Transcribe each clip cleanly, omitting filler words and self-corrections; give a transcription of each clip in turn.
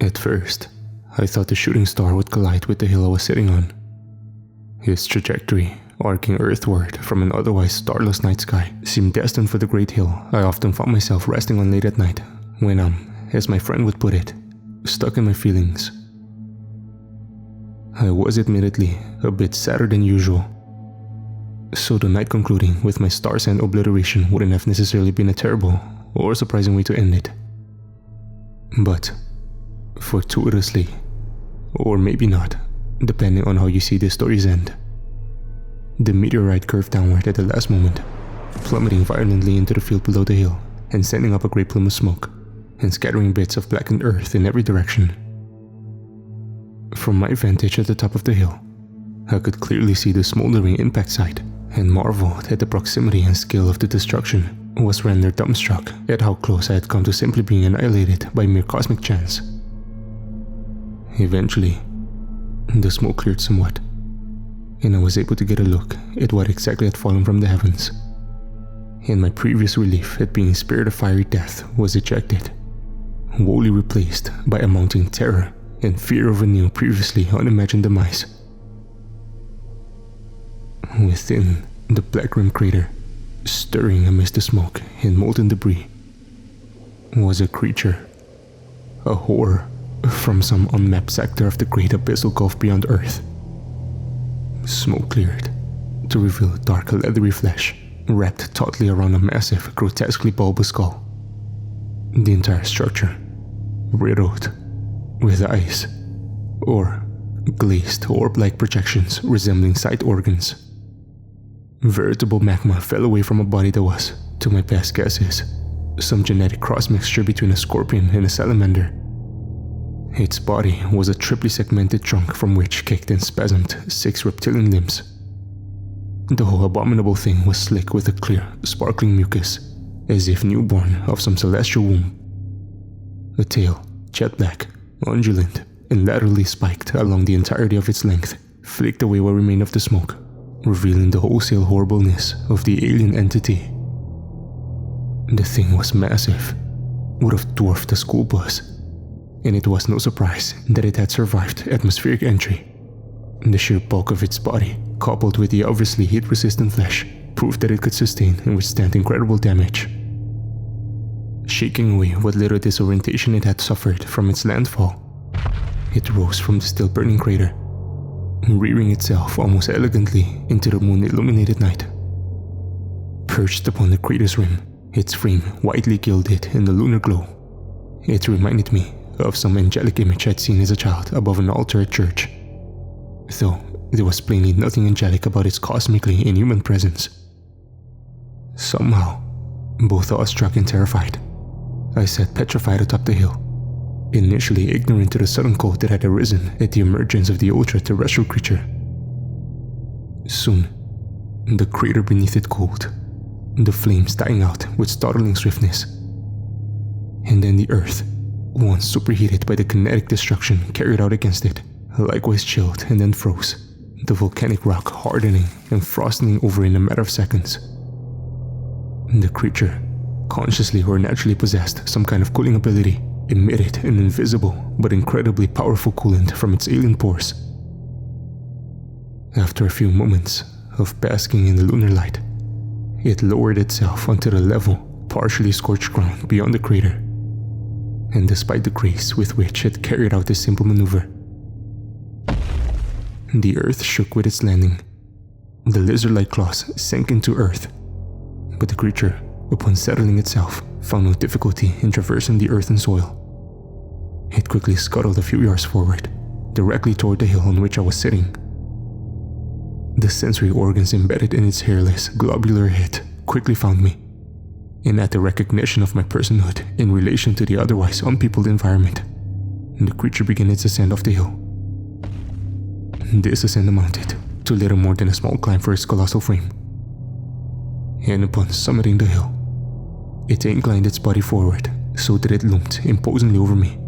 At first, I thought the shooting star would collide with the hill I was sitting on. Its trajectory, arcing earthward from an otherwise starless night sky, seemed destined for the great hill I often found myself resting on late at night, when as my friend would put it, stuck in my feelings. I was admittedly a bit sadder than usual, so the night concluding with my stars and obliteration wouldn't have necessarily been a terrible or surprising way to end it. But, fortuitously, or maybe not, depending on how you see this story's end, the meteorite curved downward at the last moment, plummeting violently into the field below the hill and sending up a great plume of smoke and scattering bits of blackened earth in every direction. From my vantage at the top of the hill, I could clearly see the smoldering impact site and marveled at the proximity and scale of the destruction. Was rendered dumbstruck at how close I had come to simply being annihilated by mere cosmic chance. Eventually, the smoke cleared somewhat, and I was able to get a look at what exactly had fallen from the heavens. And my previous relief at being spared a fiery death was ejected, wholly replaced by a mounting terror and fear of a new previously unimagined demise. Within the black rim crater, stirring amidst the smoke and molten debris, was a creature, a horror from some unmapped sector of the great abyssal gulf beyond Earth. Smoke cleared to reveal dark leathery flesh wrapped tautly around a massive, grotesquely bulbous skull. The entire structure riddled with eyes, or glazed orb-like projections resembling sight organs. Veritable magma fell away from a body that was, to my best guesses, some genetic cross-mixture between a scorpion and a salamander. Its body was a triply segmented trunk from which kicked and spasmed 6 reptilian limbs. The whole abominable thing was slick with a clear, sparkling mucus, as if newborn of some celestial womb. A tail, jet black, undulant, and laterally spiked along the entirety of its length, flicked away what remained of the smoke, revealing the wholesale horribleness of the alien entity. The thing was massive, would have dwarfed a school bus, and it was no surprise that it had survived atmospheric entry. The sheer bulk of its body, coupled with the obviously heat-resistant flesh, proved that it could sustain and withstand incredible damage. Shaking away what little disorientation it had suffered from its landfall, it rose from the still burning crater, rearing itself almost elegantly into the moon-illuminated night. Perched upon the crater's rim, its frame whitely gilded in the lunar glow, it reminded me of some angelic image I'd seen as a child above an altar at church, though there was plainly nothing angelic about its cosmically inhuman presence. Somehow, both awestruck and terrified, I sat petrified atop the hill, initially ignorant to the sudden cold that had arisen at the emergence of the ultra-terrestrial creature. Soon, the crater beneath it cooled, the flames dying out with startling swiftness. And then the earth, once superheated by the kinetic destruction carried out against it, likewise chilled and then froze, the volcanic rock hardening and frosting over in a matter of seconds. The creature, consciously or naturally possessed some kind of cooling ability, emitted an invisible but incredibly powerful coolant from its alien pores. After a few moments of basking in the lunar light, it lowered itself onto the level, partially scorched ground beyond the crater. And despite the grace with which it carried out this simple maneuver, the earth shook with its landing. The lizard-like claws sank into earth, but the creature, upon settling itself, found no difficulty in traversing the earth and soil. It quickly scuttled a few yards forward, directly toward the hill on which I was sitting. The sensory organs embedded in its hairless, globular head quickly found me, and at the recognition of my personhood in relation to the otherwise unpeopled environment, the creature began its ascent of the hill. This ascent amounted to little more than a small climb for its colossal frame. And upon summiting the hill, it inclined its body forward so that it loomed imposingly over me,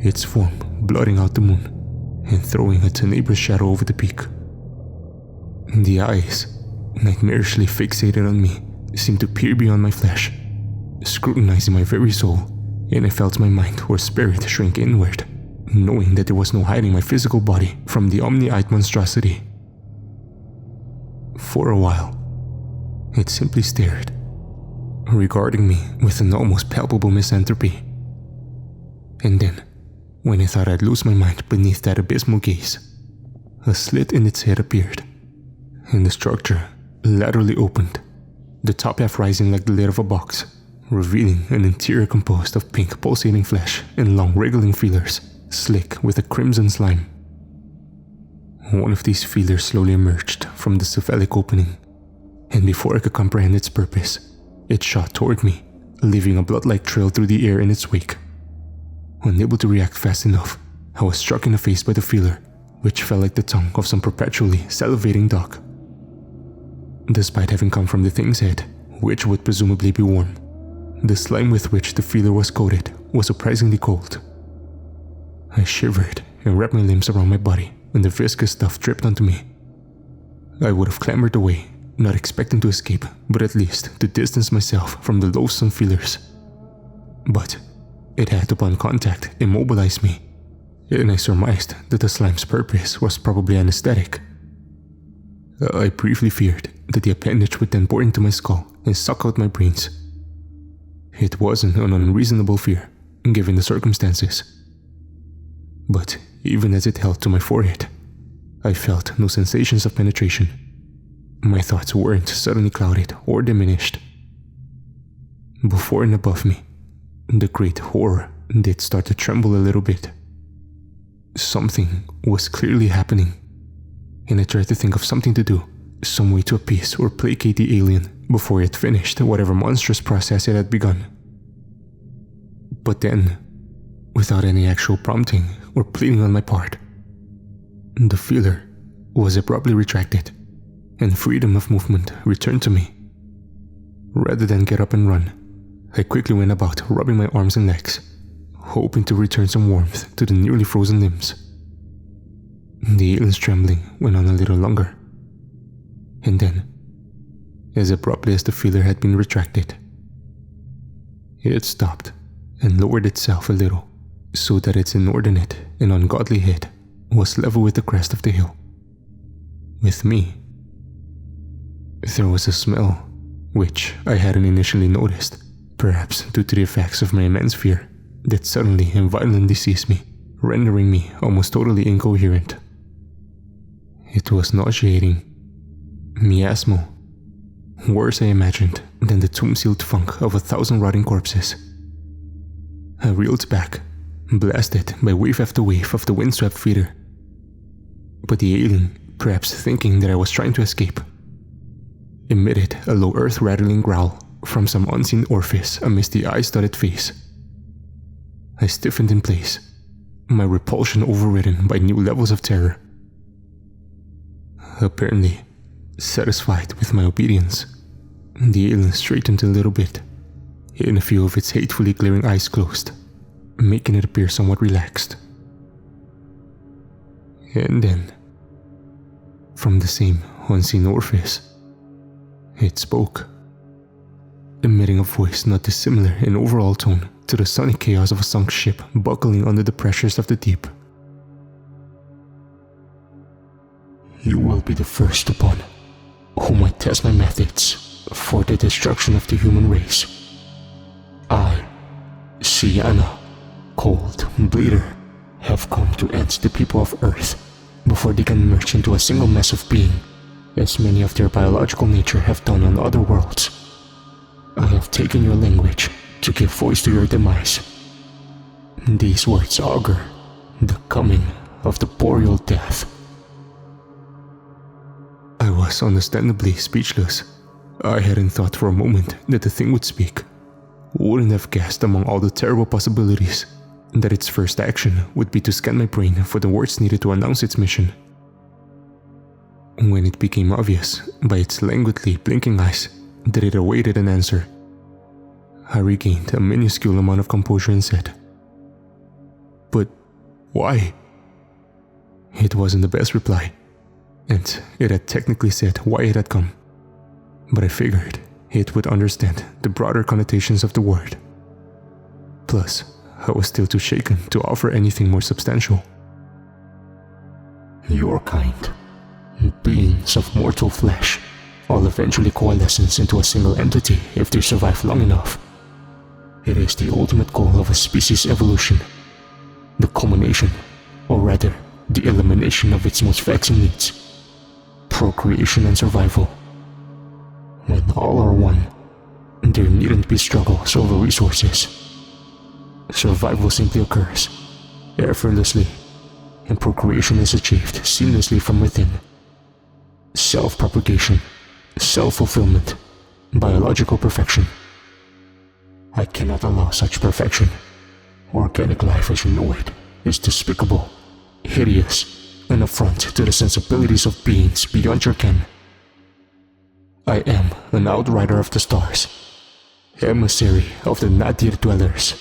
its form blotting out the moon and throwing a tenebrous shadow over the peak. The eyes, nightmarishly fixated on me, seemed to peer beyond my flesh, scrutinizing my very soul and I felt my mind or spirit shrink inward, knowing that there was no hiding my physical body from the omni-eyed monstrosity. For a while, it simply stared, regarding me with an almost palpable misanthropy. And then, when I thought I'd lose my mind beneath that abysmal gaze, a slit in its head appeared, and the structure laterally opened, the top half rising like the lid of a box, revealing an interior composed of pink pulsating flesh and long wriggling feelers, slick with a crimson slime. One of these feelers slowly emerged from the cephalic opening, and before I could comprehend its purpose, it shot toward me, leaving a blood-like trail through the air in its wake. Unable to react fast enough, I was struck in the face by the feeler, which felt like the tongue of some perpetually salivating dog. Despite having come from the thing's head, which would presumably be warm, the slime with which the feeler was coated was surprisingly cold. I shivered and wrapped my limbs around my body when the viscous stuff dripped onto me. I would have clambered away, not expecting to escape, but at least to distance myself from the loathsome feelers. But it had, upon contact, immobilized me, and I surmised that the slime's purpose was probably anesthetic. I briefly feared that the appendage would then bore into my skull and suck out my brains. It wasn't an unreasonable fear, given the circumstances. But even as it held to my forehead, I felt no sensations of penetration. My thoughts weren't suddenly clouded or diminished. Before and above me, the great horror did start to tremble a little bit. Something was clearly happening, and I tried to think of something to do, some way to appease or placate the alien before it finished whatever monstrous process it had begun. But then, without any actual prompting or pleading on my part, the feeler was abruptly retracted, and freedom of movement returned to me. Rather than get up and run, I quickly went about rubbing my arms and legs, hoping to return some warmth to the nearly frozen limbs. The alien's trembling went on a little longer, and then, as abruptly as the feeler had been retracted, it stopped and lowered itself a little, so that its inordinate and ungodly head was level with the crest of the hill. With me, there was a smell, which I hadn't initially noticed, perhaps due to the effects of my immense fear, that suddenly and violently seized me, rendering me almost totally incoherent. It was nauseating, miasmal, worse I imagined than the tomb-sealed funk of 1,000 rotting corpses. I reeled back, blasted by wave after wave of the windswept feeder. But the alien, perhaps thinking that I was trying to escape, emitted a low earth-rattling growl from some unseen orifice amidst the ice-dotted face. I stiffened in place, my repulsion overridden by new levels of terror. Apparently, satisfied with my obedience, the alien straightened a little bit, and a few of its hatefully glaring eyes closed, making it appear somewhat relaxed. And then, from the same unseen orifice, it spoke, emitting a voice not dissimilar in overall tone to the sonic chaos of a sunk ship buckling under the pressures of the deep. You will be the first upon whom I test my methods for the destruction of the human race. I, Sienna, Cold Bleeder, have come to end the people of Earth before they can merge into a single mass of being, as many of their biological nature have done on other worlds. I have taken your language to give voice to your demise. These words augur the coming of the boreal death. I was understandably speechless. I hadn't thought for a moment that the thing would speak. Wouldn't have guessed among all the terrible possibilities that its first action would be to scan my brain for the words needed to announce its mission. When it became obvious, by its languidly blinking eyes, that it awaited an answer, I regained a minuscule amount of composure and said, "But why?" It wasn't the best reply, and it had technically said why it had come, but I figured it would understand the broader connotations of the word. Plus, I was still too shaken to offer anything more substantial. Your kind, beings of mortal flesh, all eventually coalesce into a single entity if they survive long enough. It is the ultimate goal of a species' evolution. The culmination, or rather, the elimination of its most vexing needs. Procreation and survival. When all are one, there needn't be struggles over resources. Survival simply occurs, effortlessly, and procreation is achieved seamlessly from within. Self-propagation, self-fulfillment, biological perfection. I cannot allow such perfection. Organic life as you know it is despicable, hideous, an affront to the sensibilities of beings beyond your ken. I am an outrider of the stars, emissary of the Nadir dwellers,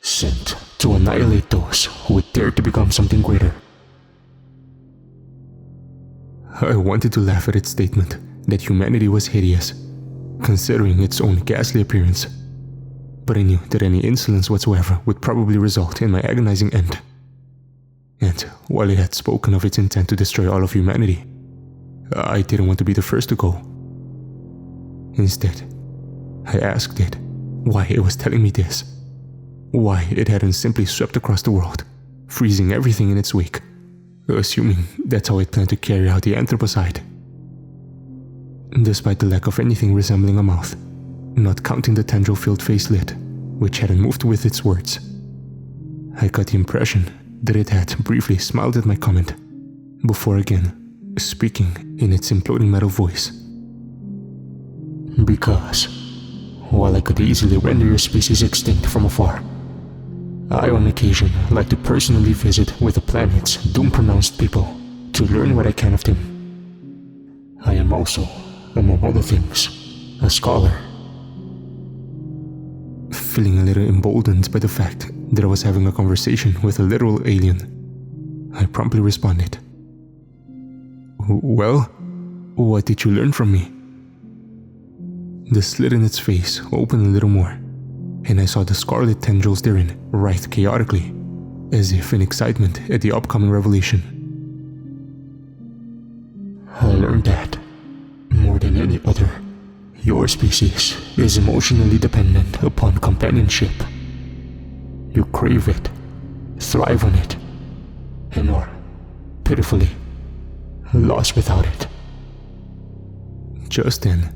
sent to annihilate those who would dare to become something greater. I wanted to laugh at its statement that humanity was hideous, considering its own ghastly appearance. But I knew that any insolence whatsoever would probably result in my agonizing end. And while it had spoken of its intent to destroy all of humanity, I didn't want to be the first to go. Instead, I asked it why it was telling me this. Why it hadn't simply swept across the world, freezing everything in its wake, assuming that's how it planned to carry out the Anthropocide. Despite the lack of anything resembling a mouth, not counting the tendril-filled facelet, which hadn't moved with its words, I got the impression that it had briefly smiled at my comment, before again speaking in its imploding metal voice. Because, while I could easily render your species extinct from afar, I on occasion like to personally visit with the planet's doom-pronounced people to learn what I can of them. I am also, among other things, a scholar. Feeling a little emboldened by the fact that I was having a conversation with a literal alien, I promptly responded. Well, what did you learn from me? The slit in its face opened a little more, and I saw the scarlet tendrils therein writhe chaotically, as if in excitement at the upcoming revelation. I learned that, more than any other, your species is emotionally dependent upon companionship. You crave it, thrive on it, and are, pitifully, lost without it. Just then,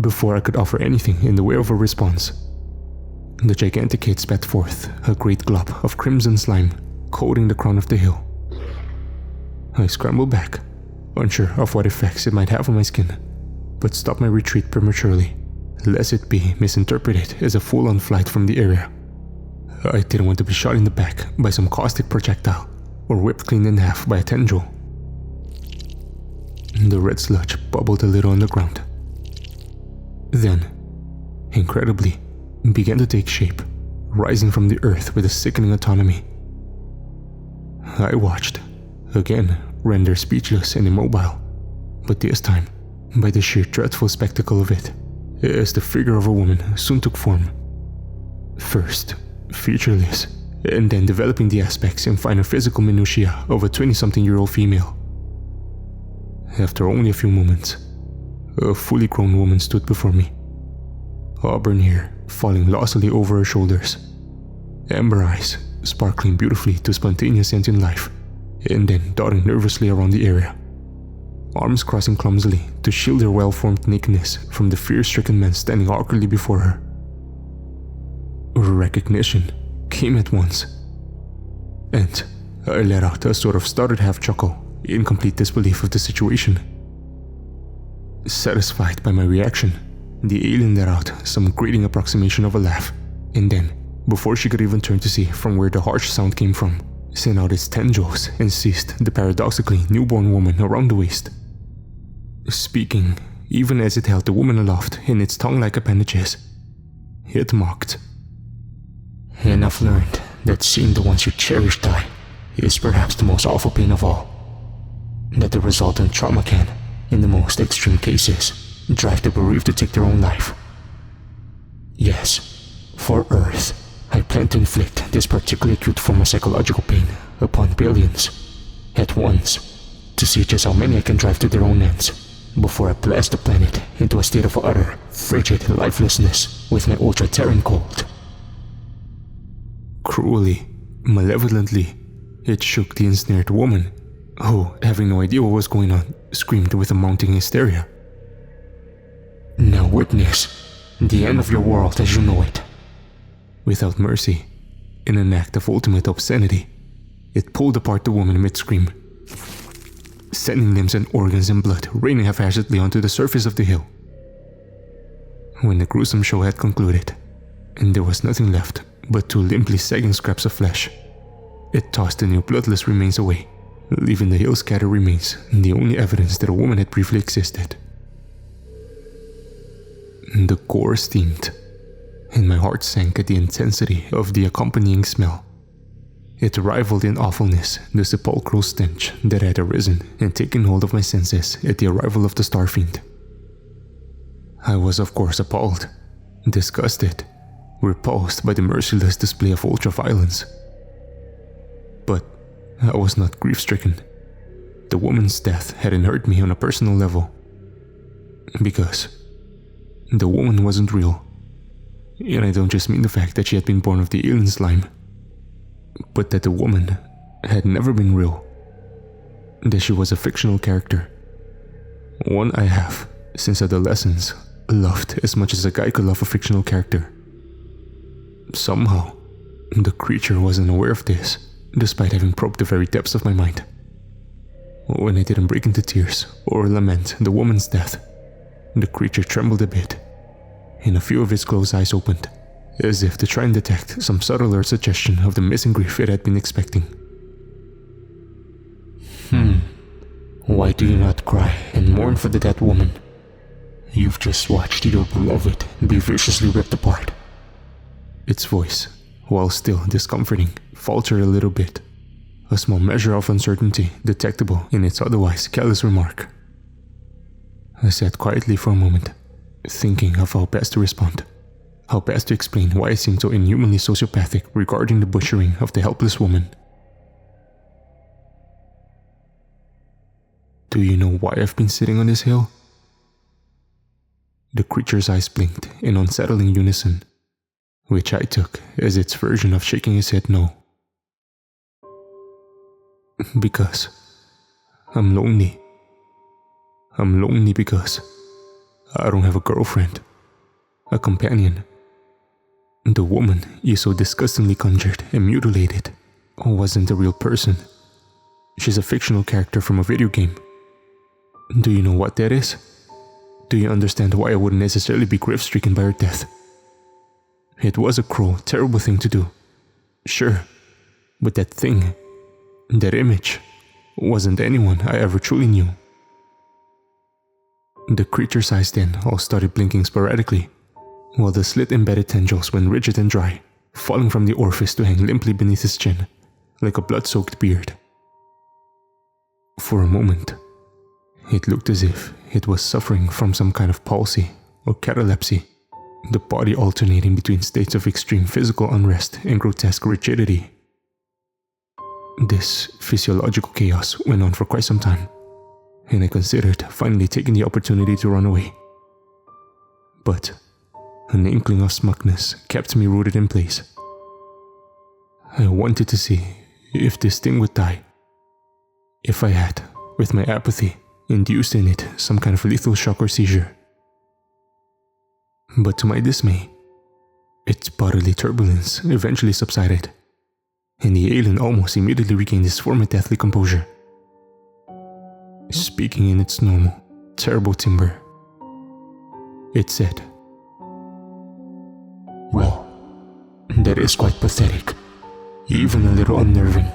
before I could offer anything in the way of a response, the giganticate spat forth a great glob of crimson slime coating the crown of the hill. I scrambled back, unsure of what effects it might have on my skin, but stopped my retreat prematurely, lest it be misinterpreted as a full-on flight from the area. I didn't want to be shot in the back by some caustic projectile, or whipped clean in half by a tendril. The red sludge bubbled a little on the ground. Then, incredibly, began to take shape, rising from the earth with a sickening autonomy. I watched, again rendered speechless and immobile, but this time by the sheer dreadful spectacle of it, as the figure of a woman soon took form. First, featureless, and then developing the aspects and finer physical minutiae of a 20-something-year-old female. After only a few moments, a fully grown woman stood before me, auburn hair falling lossily over her shoulders, amber eyes sparkling beautifully to spontaneous sentient life, and then dotting nervously around the area, arms crossing clumsily to shield her well-formed nakedness from the fear-stricken men standing awkwardly before her. Recognition came at once, and I let out a sort of stuttered half-chuckle in complete disbelief of the situation. Satisfied by my reaction, the alien let out some grating approximation of a laugh, and then, before she could even turn to see from where the harsh sound came from, sent out its tendrils and seized the paradoxically newborn woman around the waist. Speaking, even as it held the woman aloft in its tongue-like appendages, it mocked. And I've learned that seeing the ones you cherish die is perhaps the most awful pain of all. That the resultant trauma can, in the most extreme cases, drive the bereaved to take their own life. Yes, for Earth, I plan to inflict this particularly acute form of psychological pain upon billions at once, to see just how many I can drive to their own ends before I blast the planet into a state of utter, frigid lifelessness with my ultra-terran cold. Cruelly, malevolently, it shook the ensnared woman, who, having no idea what was going on, screamed with a mounting hysteria. Now witness the end of your world as you know it. Without mercy, in an act of ultimate obscenity, it pulled apart the woman mid-scream, sending limbs and organs and blood raining haphazardly onto the surface of the hill. When the gruesome show had concluded, and there was nothing left but 2 limply sagging scraps of flesh, it tossed the new bloodless remains away, leaving the hill scattered remains the only evidence that a woman had briefly existed. The gore steamed, and my heart sank at the intensity of the accompanying smell. It rivaled in awfulness the sepulchral stench that had arisen and taken hold of my senses at the arrival of the Starfiend. I was of course appalled, disgusted, repulsed by the merciless display of ultra-violence. But I was not grief-stricken. The woman's death hadn't hurt me on a personal level. Because the woman wasn't real. And I don't just mean the fact that she had been born of the alien slime, but that the woman had never been real. That she was a fictional character. One I have, since adolescence, loved as much as a guy could love a fictional character. Somehow, the creature wasn't aware of this, despite having probed the very depths of my mind. When I didn't break into tears or lament the woman's death, the creature trembled a bit, and a few of its closed eyes opened, as if to try and detect some subtler suggestion of the missing grief it had been expecting. Why do you not cry and mourn for the dead woman? You've just watched your beloved be viciously ripped apart. Its voice, while still discomforting, faltered a little bit, a small measure of uncertainty detectable in its otherwise callous remark. I sat quietly for a moment, thinking of how best to respond, how best to explain why I seemed so inhumanly sociopathic regarding the butchering of the helpless woman. Do you know why I've been sitting on this hill? The creature's eyes blinked in unsettling unison, which I took as its version of shaking his head no. Because I'm lonely. I'm lonely because I don't have a girlfriend, a companion. The woman you so disgustingly conjured and mutilated wasn't a real person. She's a fictional character from a video game. Do you know what that is? Do you understand why I wouldn't necessarily be grief-stricken by her death? It was a cruel, terrible thing to do. Sure, but that thing, that image, wasn't anyone I ever truly knew. The creature's eyes then all started blinking sporadically, while the slit-embedded tendrils went rigid and dry, falling from the orifice to hang limply beneath his chin, like a blood-soaked beard. For a moment, it looked as if it was suffering from some kind of palsy or catalepsy, the body alternating between states of extreme physical unrest and grotesque rigidity. This physiological chaos went on for quite some time, and I considered finally taking the opportunity to run away. But an inkling of smugness kept me rooted in place. I wanted to see if this thing would die. If I had, with my apathy, induced in it some kind of lethal shock or seizure. But to my dismay, its bodily turbulence eventually subsided, and the alien almost immediately regained its former deathly composure. Speaking in its normal, terrible timbre, it said, "Well, that is quite pathetic, even a little unnerving.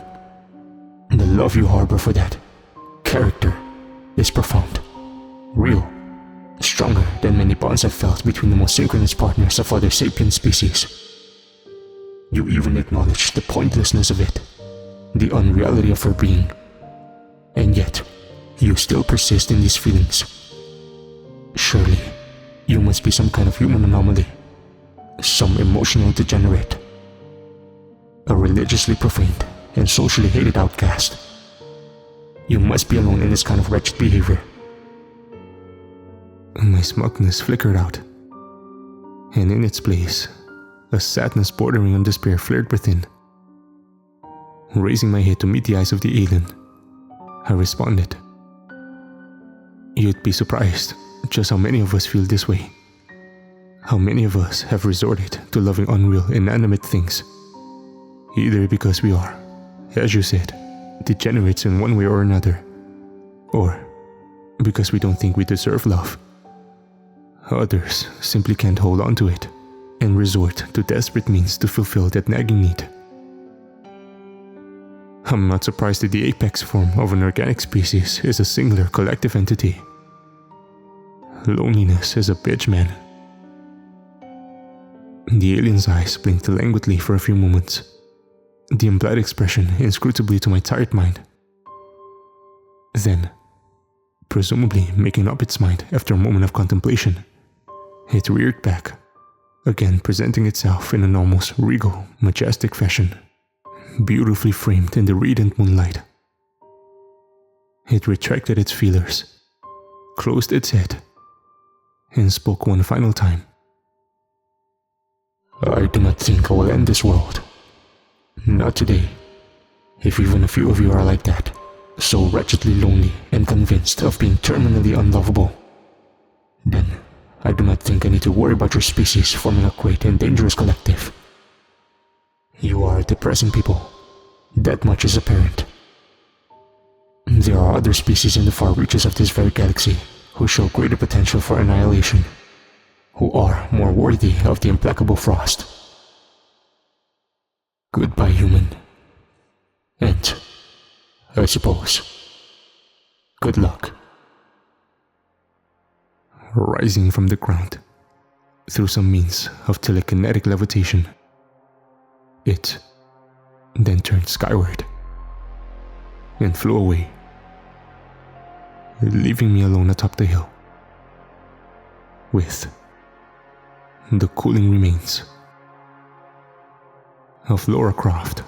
The love you harbor for that character is profound, real, stronger than many bonds I've felt between the most synchronous partners of other sapient species. You even acknowledge the pointlessness of it, the unreality of her being, and yet you still persist in these feelings. Surely, you must be some kind of human anomaly, some emotional degenerate, a religiously profaned and socially hated outcast. You must be alone in this kind of wretched behavior. My smugness flickered out, and in its place, a sadness bordering on despair flared within. Raising my head to meet the eyes of the alien, I responded. You'd be surprised just how many of us feel this way. How many of us have resorted to loving unreal, inanimate things, either because we are, as you said, degenerates in one way or another, or because we don't think we deserve love. Others simply can't hold on to it and resort to desperate means to fulfill that nagging need. I'm not surprised that the apex form of an organic species is a singular collective entity. Loneliness is a bitch, man. The alien's eyes blinked languidly for a few moments, the implied expression inscrutably to my tired mind. Then, presumably making up its mind after a moment of contemplation, it reared back, again presenting itself in an almost regal, majestic fashion, beautifully framed in the radiant moonlight. It retracted its feelers, closed its head, and spoke one final time. I do not think I will end this world. Not today. If even a few of you are like that, so wretchedly lonely and convinced of being terminally unlovable, then I do not think I need to worry about your species forming a great and dangerous collective. You are depressing people. That much is apparent. There are other species in the far reaches of this very galaxy who show greater potential for annihilation, who are more worthy of the implacable frost. Goodbye, human. And, I suppose, good luck. Rising from the ground, through some means of telekinetic levitation, it then turned skyward and flew away, leaving me alone atop the hill with the cooling remains of Laura Croft.